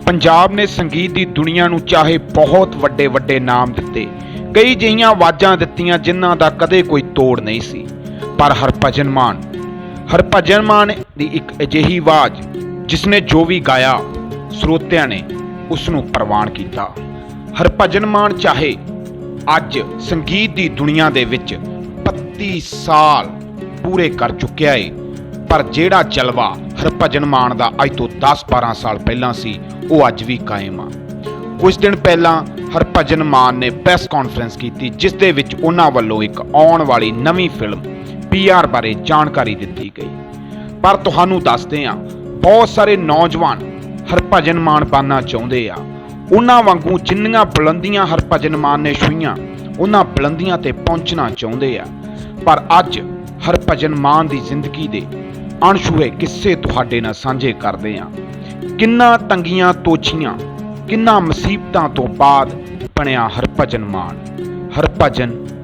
ਪੰਜਾਬ ਨੇ ਸੰਗੀਤ ਦੀ ਦੁਨੀਆ ਨੂੰ ਚਾਹੇ ਬਹੁਤ ਵੱਡੇ ਵੱਡੇ ਨਾਮ ਦਿੱਤੇ, ਕਈ ਜਿਹੀਆਂ ਆਵਾਜ਼ਾਂ ਦਿੱਤੀਆਂ ਜਿਨ੍ਹਾਂ ਦਾ ਕਦੇ ਕੋਈ ਤੋੜ ਨਹੀਂ ਸੀ, ਪਰ ਹਰਭਜਨ ਮਾਨ ਦੀ ਇੱਕ ਅਜਿਹੀ ਆਵਾਜ਼ ਜਿਸਨੇ ਜੋ ਵੀ ਗਾਇਆ ਸਰੋਤਿਆਂ ਨੇ ਉਸ ਨੂੰ ਪ੍ਰਵਾਨ ਕੀਤਾ। ਹਰਭਜਨ ਮਾਨ ਚਾਹੇ ਅੱਜ ਸੰਗੀਤ ਦੀ ਦੁਨੀਆ ਦੇ ਵਿੱਚ 32 ਸਾਲ ਪੂਰੇ ਕਰ ਚੁੱਕਿਆ ਏ, ਪਰ ਜਿਹੜਾ ਜਲਵਾ ਹਰਭਜਨ ਮਾਨ ਦਾ ਅੱਜ ਤੋਂ 10-12 ਸਾਲ ਪਹਿਲਾਂ ਸੀ ਉਹ ਅੱਜ ਵੀ ਕਾਇਮ ਆ। ਕੁਝ ਦਿਨ ਪਹਿਲਾਂ ਹਰਭਜਨ ਮਾਨ ਨੇ ਪ੍ਰੈਸ ਕਾਨਫਰੰਸ ਕੀਤੀ ਜਿਸ ਦੇ ਵਿੱਚ ਉਹਨਾਂ ਵੱਲੋਂ ਇੱਕ ਆਉਣ ਵਾਲੀ ਨਵੀਂ ਫਿਲਮ PR ਬਾਰੇ ਜਾਣਕਾਰੀ ਦਿੱਤੀ ਗਈ। ਪਰ ਤੁਹਾਨੂੰ ਦੱਸਦੇ ਹਾਂ, ਬਹੁਤ ਸਾਰੇ ਨੌਜਵਾਨ ਹਰਭਜਨ ਮਾਨ ਬਣਨਾ ਚਾਹੁੰਦੇ ਆ। ਉਹਨਾਂ ਵਾਂਗੂ ਜਿੰਨੀਆਂ ਬੁਲੰਦੀਆਂ ਹਰਭਜਨ ਮਾਨ ਨੇ ਛੂਹੀਆਂ ਉਹਨਾਂ ਬੁਲੰਦੀਆਂ ਤੇ ਪਹੁੰਚਣਾ ਚਾਹੁੰਦੇ ਆ। ਪਰ ਅੱਜ ਹਰਭਜਨ ਮਾਨ ਦੀ ਜ਼ਿੰਦਗੀ ਦੇ ਅਣਛੂਹੇ ਕਿੱਸੇ ਤੁਹਾਡੇ ਨਾਲ ਸਾਂਝੇ ਕਰਦੇ ਹਾਂ। ਕਿੰਨਾ ਤੰਗੀਆਂ ਤੋਛੀਆਂ, ਕਿੰਨਾ ਮੁਸੀਬਤਾਂ ਤੋਂ ਬਾਅਦ ਬਣਿਆ ਹਰਭਜਨ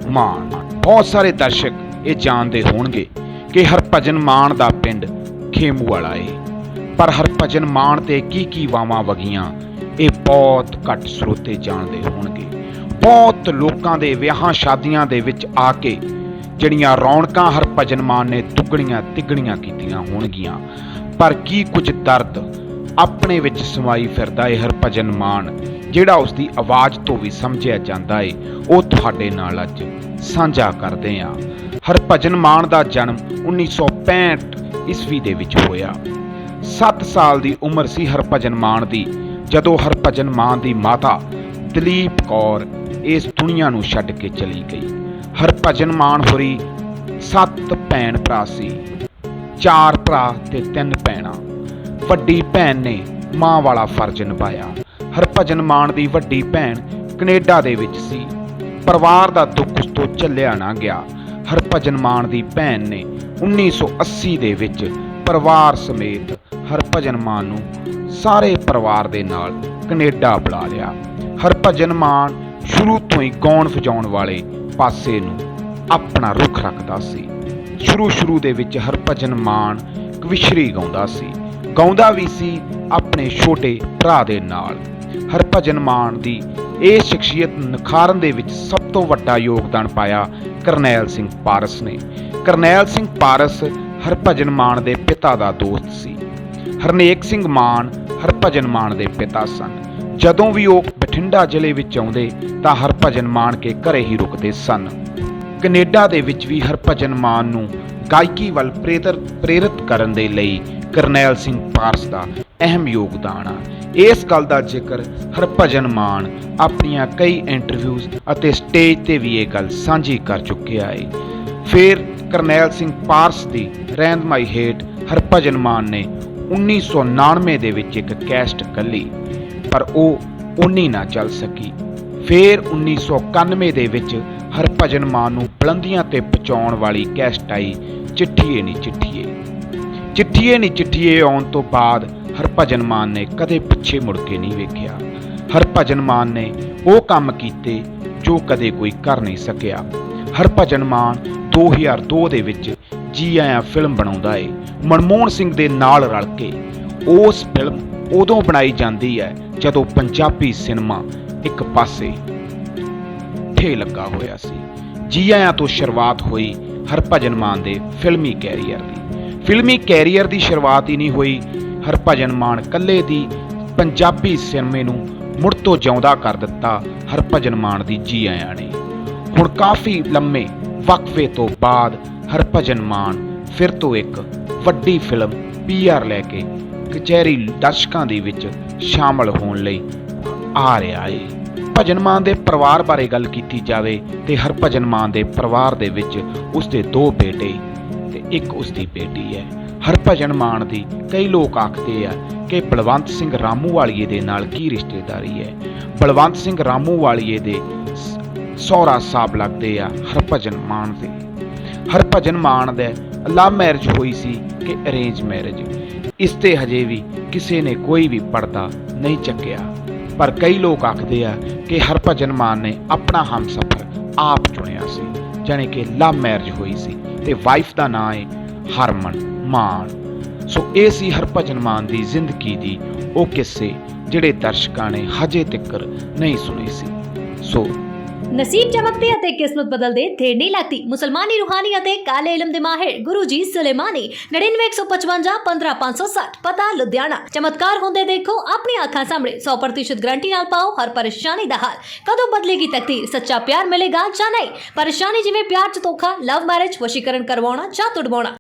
ਮਾਨ। ਬਹੁਤ ਸਾਰੇ ਦਰਸ਼ਕ ਇਹ ਜਾਣਦੇ ਹੋਣਗੇ ਕਿ ਹਰਭਜਨ ਮਾਨ ਦਾ ਪਿੰਡ ਖੇਮੂ ਵਾਲਾ ਏ, ਪਰ ਹਰਭਜਨ ਮਾਨ ਤੇ ਕੀ ਵਾਵਾਂ ਵਗੀਆਂ ਇਹ ਬਹੁਤ ਘੱਟ ਸਰੋਤੇ ਜਾਣਦੇ ਹੋਣਗੇ। ਬਹੁਤ ਲੋਕਾਂ ਦੇ ਵਿਆਹਾਂ ਸ਼ਾਦੀਆਂ ਦੇ ਵਿੱਚ ਆ ਕੇ ਜਿਹੜੀਆਂ ਰੌਣਕਾਂ ਹਰਭਜਨ ਮਾਨ ਨੇ ਦੁੱਗਣੀਆਂ ਤਿੱਗਣੀਆਂ ਕੀਤੀਆਂ ਹੋਣਗੀਆਂ, ਪਰ ਕੀ ਕੁਝ ਦਰਦ ਆਪਣੇ ਵਿੱਚ ਸਮਾਈ ਫਿਰਦਾ ਏ ਹਰਭਜਨ ਮਾਨ, ਜਿਹੜਾ ਉਸਦੀ ਆਵਾਜ਼ ਤੋਂ ਵੀ ਸਮਝਿਆ ਜਾਂਦਾ ਏ, ਉਹ ਤੁਹਾਡੇ ਨਾਲ ਅੱਜ ਸਾਂਝਾ ਕਰਦੇ ਹਾਂ। ਹਰਭਜਨ ਮਾਨ ਦਾ ਜਨਮ 1965 ਈਸਵੀ ਦੇ ਵਿੱਚ ਹੋਇਆ। 7 ਸਾਲ ਦੀ ਉਮਰ ਸੀ ਹਰਭਜਨ ਮਾਨ ਦੀ ਜਦੋਂ ਹਰਭਜਨ ਮਾਨ ਦੀ ਮਾਤਾ ਦਲੀਪ ਕੌਰ ਇਸ ਦੁਨੀਆ ਨੂੰ ਛੱਡ ਕੇ ਚਲੀ ਗਈ। ਹਰਭਜਨ ਮਾਨ ਹੋਰੀ 7 ਭੈਣ ਭਰਾ ਸੀ, 4 ਭਰਾ ਤੇ 3 ਭੈਣਾਂ। ਵੱਡੀ ਭੈਣ ਨੇ ਮਾਂ ਵਾਲਾ ਫਰਜ਼ ਨਿਭਾਇਆ। ਹਰਭਜਨ ਮਾਨ ਦੀ ਵੱਡੀ ਭੈਣ ਕੈਨੇਡਾ ਦੇ ਵਿੱਚ ਸੀ। ਪਰਿਵਾਰ ਦਾ ਦੁੱਖ ਉਸ ਤੋਂ ਝੱਲਿਆ ਨਾ ਗਿਆ। ਹਰਭਜਨ ਮਾਨ ਦੀ ਭੈਣ ਨੇ 1980 ਦੇ ਵਿੱਚ ਪਰਿਵਾਰ ਸਮੇਤ ਹਰਭਜਨ ਮਾਨ ਨੂੰ ਸਾਰੇ ਪਰਿਵਾਰ ਦੇ ਨਾਲ ਕੈਨੇਡਾ ਬੁਲਾ ਲਿਆ। ਹਰਭਜਨ ਮਾਨ ਸ਼ੁਰੂ ਤੋਂ ਹੀ ਗਾਉਣ ਵਜਾਉਣ ਵਾਲੇ ਪਾਸੇ ਨੂੰ ਆਪਣਾ ਰੁਖ ਰੱਖਦਾ ਸੀ। ਸ਼ੁਰੂ ਦੇ ਵਿੱਚ ਹਰਭਜਨ ਮਾਨ ਕਵਿਸ਼ਰੀ ਗਾਉਂਦਾ ਵੀ ਸੀ ਆਪਣੇ ਛੋਟੇ ਭਰਾ ਦੇ ਨਾਲ। ਹਰਭਜਨ ਮਾਨ ਦੀ ਇਹ ਸ਼ਖਸੀਅਤ ਨਿਖਾਰਨ ਦੇ ਵਿੱਚ ਸਭ ਤੋਂ ਵੱਡਾ ਯੋਗਦਾਨ ਪਾਇਆ ਕਰਨੈਲ ਸਿੰਘ ਪਾਰਸ ਨੇ। ਕਰਨੈਲ ਸਿੰਘ ਪਾਰਸ ਹਰਭਜਨ ਮਾਨ ਦੇ ਪਿਤਾ ਦਾ ਦੋਸਤ ਸੀ। ਹਰਨੇਕ ਸਿੰਘ ਮਾਨ ਹਰਭਜਨ ਮਾਨ ਦੇ ਪਿਤਾ ਸਨ। ਜਦੋਂ ਵੀ ਉਹ ਬਠਿੰਡਾ ਜ਼ਿਲ੍ਹੇ ਵਿੱਚ ਆਉਂਦੇ ਤਾਂ ਹਰਭਜਨ ਮਾਨ ਕੇ ਘਰੇ ਹੀ ਰੁਕਦੇ ਸਨ। ਕੈਨੇਡਾ ਦੇ ਵਿੱਚ ਵੀ ਹਰਭਜਨ ਮਾਨ ਨੂੰ ਗਾਇਕੀ ਵੱਲ ਪ੍ਰੇਰਿਤ ਕਰਨ ਦੇ ਲਈ ਕਰਨੈਲ ਸਿੰਘ ਪਾਰਸ ਦਾ ਅਹਿਮ ਯੋਗਦਾਨ ਆ। ਇਸ ਗੱਲ ਦਾ ਜ਼ਿਕਰ ਹਰਭਜਨ ਮਾਨ ਆਪਣੀਆਂ ਕਈ ਇੰਟਰਵਿਊਜ਼ ਅਤੇ ਸਟੇਜ ਤੇ ਵੀ ਇਹ ਗੱਲ ਸਾਂਝੀ ਕਰ ਚੁੱਕਿਆ ਹੈ। ਫਿਰ ਕਰਨੈਲ ਸਿੰਘ ਪਾਰਸ ਦੀ ਰਹਿਨੁਮਾਈ ਹੇਠ ਹਰਭਜਨ ਮਾਨ ਨੇ 1999 ਦੇ ਵਿੱਚ ਇੱਕ ਕੈਸਟ ਕੱਢੀ, ਪਰ ਉਹ ਉਨੀ ਨਾ ਚੱਲ ਸਕੀ। ਫਿਰ 1991 ਦੇ ਵਿੱਚ ਹਰਭਜਨ ਮਾਨ ਨੂੰ ਬੁਲੰਦੀਆਂ ਤੇ ਪਹੁੰਚਾਉਣ ਵਾਲੀ ਕੈਸਟ ਆਈ ਚਿੱਠੀਏ ਨੀ ਚਿੱਠੀਏ ਆਉਣ ਤੋਂ ਬਾਅਦ ਹਰਭਜਨ ਮਾਨ ਨੇ ਕਦੇ ਪਿੱਛੇ ਮੁੜ ਕੇ ਨਹੀਂ ਵੇਖਿਆ। ਹਰਭਜਨ ਮਾਨ ਨੇ ਉਹ ਕੰਮ ਕੀਤੇ ਜੋ ਕਦੇ ਕੋਈ ਕਰ ਨਹੀਂ ਸਕਿਆ। ਹਰਭਜਨ ਮਾਨ 2002 ਦੇ ਵਿੱਚ ਜੀ ਆਇਆਂ ਫਿਲਮ ਬਣਾਉਂਦਾ ਏ ਮਨਮੋਹਨ ਸਿੰਘ ਦੇ ਨਾਲ ਰਲ ਕੇ। ਉਸ ਫਿਲਮ ਉਦੋਂ ਬਣਾਈ ਜਾਂਦੀ ਹੈ ਜਦੋਂ ਪੰਜਾਬੀ ਸਿਨੇਮਾ ਇੱਕ ਪਾਸੇ ਠੇ ਲੱਗਾ ਹੋਇਆ ਸੀ। ਜੀ ਆਇਆਂ ਤੋਂ ਸ਼ੁਰੂਆਤ ਹੋਈ ਹਰਭਜਨ ਮਾਨ ਦੇ ਫਿਲਮੀ ਕੈਰੀਅਰ ਦੀ ਸ਼ੁਰੂਆਤ ਹੀ ਨਹੀਂ ਹੋਈ। ਹਰਭਜਨ ਮਾਨ ਇਕੱਲੇ ਦੀ ਪੰਜਾਬੀ ਸਿਨੇਮੇ ਨੂੰ ਮੁੜ ਤੋਂ ਜਿਉਂਦਾ ਕਰ ਦਿੱਤਾ ਹਰਭਜਨ ਮਾਨ ਦੀ ਜੀ ਆਇਆਂ ਨੇ। ਹੁਣ ਕਾਫੀ ਲੰਮੇ ਵਕਫੇ ਤੋਂ ਬਾਅਦ ਹਰਭਜਨ ਮਾਨ ਫਿਰ ਤੋਂ ਇੱਕ ਵੱਡੀ ਫਿਲਮ PR ਲੈ ਕੇ ਕਚਹਿਰੀ ਦਰਸ਼ਕਾਂ ਦੇ ਵਿੱਚ ਸ਼ਾਮਲ ਹੋਣ ਲਈ ਆ ਰਿਹਾ ਏ। ਹਰਭਜਨ ਮਾਨ ਦੇ ਪਰਿਵਾਰ ਬਾਰੇ ਗੱਲ ਕੀਤੀ ਜਾਵੇ ਤੇ ਹਰਭਜਨ ਮਾਨ ਦੇ ਪਰਿਵਾਰ ਦੇ ਵਿੱਚ ਉਸਦੇ 2 ਬੇਟੇ ਤੇ ਇੱਕ ਉਸਦੀ ਬੇਟੀ ਹੈ। ਹਰਭਜਨ ਮਾਨ ਦੀ ਕਈ ਲੋਕ ਆਖਦੇ ਆ ਕਿ ਬਲਵੰਤ ਸਿੰਘ ਰਾਮੂਵਾਲੀਏ ਦੇ ਨਾਲ ਕੀ ਰਿਸ਼ਤੇਦਾਰੀ ਹੈ। ਬਲਵੰਤ ਸਿੰਘ ਰਾਮੂਵਾਲੀਏ ਦੇ ਸਹੁਰਾ ਸਾਹਿਬ ਲੱਗਦੇ ਆ ਹਰਭਜਨ ਮਾਨ ਦੇ। ਹਰਭਜਨ ਮਾਨ ਦੇ ਲਵ ਮੈਰਿਜ ਹੋਈ ਸੀ ਕਿ ਅਰੇਂਜ ਮੈਰਿਜ, ਇਸ ਤੇ ਹਜੇ ਵੀ ਕਿਸੇ ਨੇ ਕੋਈ ਵੀ ਪਰਦਾ ਨਹੀਂ ਚੱਕਿਆ। ਪਰ ਕਈ ਲੋਕ ਆਖਦੇ ਆ ਕਿ ਹਰਭਜਨ ਮਾਨ ਨੇ ਆਪਣਾ ਹਮਸਫਰ ਆਪ ਚੁਣਿਆ ਸੀ, ਜਾਣੀ ਕਿ ਲਵ ਮੈਰਿਜ ਹੋਈ ਸੀ ਤੇ ਵਾਈਫ ਦਾ ਨਾਂ ਹੈ ਹਰਮਨ ਮਾਨ। ਸੋ ਇਹ ਸੀ ਹਰਭਜਨ ਮਾਨ ਦੀ ਜ਼ਿੰਦਗੀ ਦੀ ਉਹ ਕਿੱਸੇ ਜਿਹੜੇ ਦਰਸ਼ਕਾਂ ਨੇ ਹਜੇ ਤੱਕ ਨਹੀਂ ਸੁਣੇ ਸੀ। ਸੋ ਨਸੀਬ ਚਮਕਦੇ ਅਤੇ ਕਿਸਮਤ ਬਦਲਦੇ ਦੇਰ ਨਹੀਂ ਲੱਗਦੀ। ਮੁਸਲਮਾਨੀ ਰੂਹਾਨੀ ਅਤੇ ਕਾਲੇ ਇਲਮ ਦੇ ਮਾਹਿਰ ਗੁਰੂ ਜੀ ਸੁਲੇਮਾਨੀ 9915 15560 ਪਤਾ ਲੁਧਿਆਣਾ। ਚਮਤਕਾਰ ਹੁੰਦੇ ਦੇਖੋ ਆਪਣੀ ਅੱਖਾਂ ਸਾਹਮਣੇ। 100% ਗਰੰਟੀ ਨਾਲ ਪਾਓ ਹਰ ਪਰੇਸ਼ਾਨੀ ਦਾ ਹੱਲ। ਕਦੋਂ ਬਦਲੇਗੀ ਤਕਦੀਰ, ਸੱਚਾ ਪਿਆਰ ਮਿਲੇਗਾ ਜਾਂ ਨਹੀਂ? ਪਰੇਸ਼ਾਨੀ ਜਿਵੇਂ ਪਿਆਰ ਚ ਧੋਖਾ, ਲਵ ਮੈਰਿਜ, ਵਸ਼ੀਕਰਨ ਕਰਵਾਉਣਾ ਜਾਂ ਤੁੜਵਾਉਣਾ,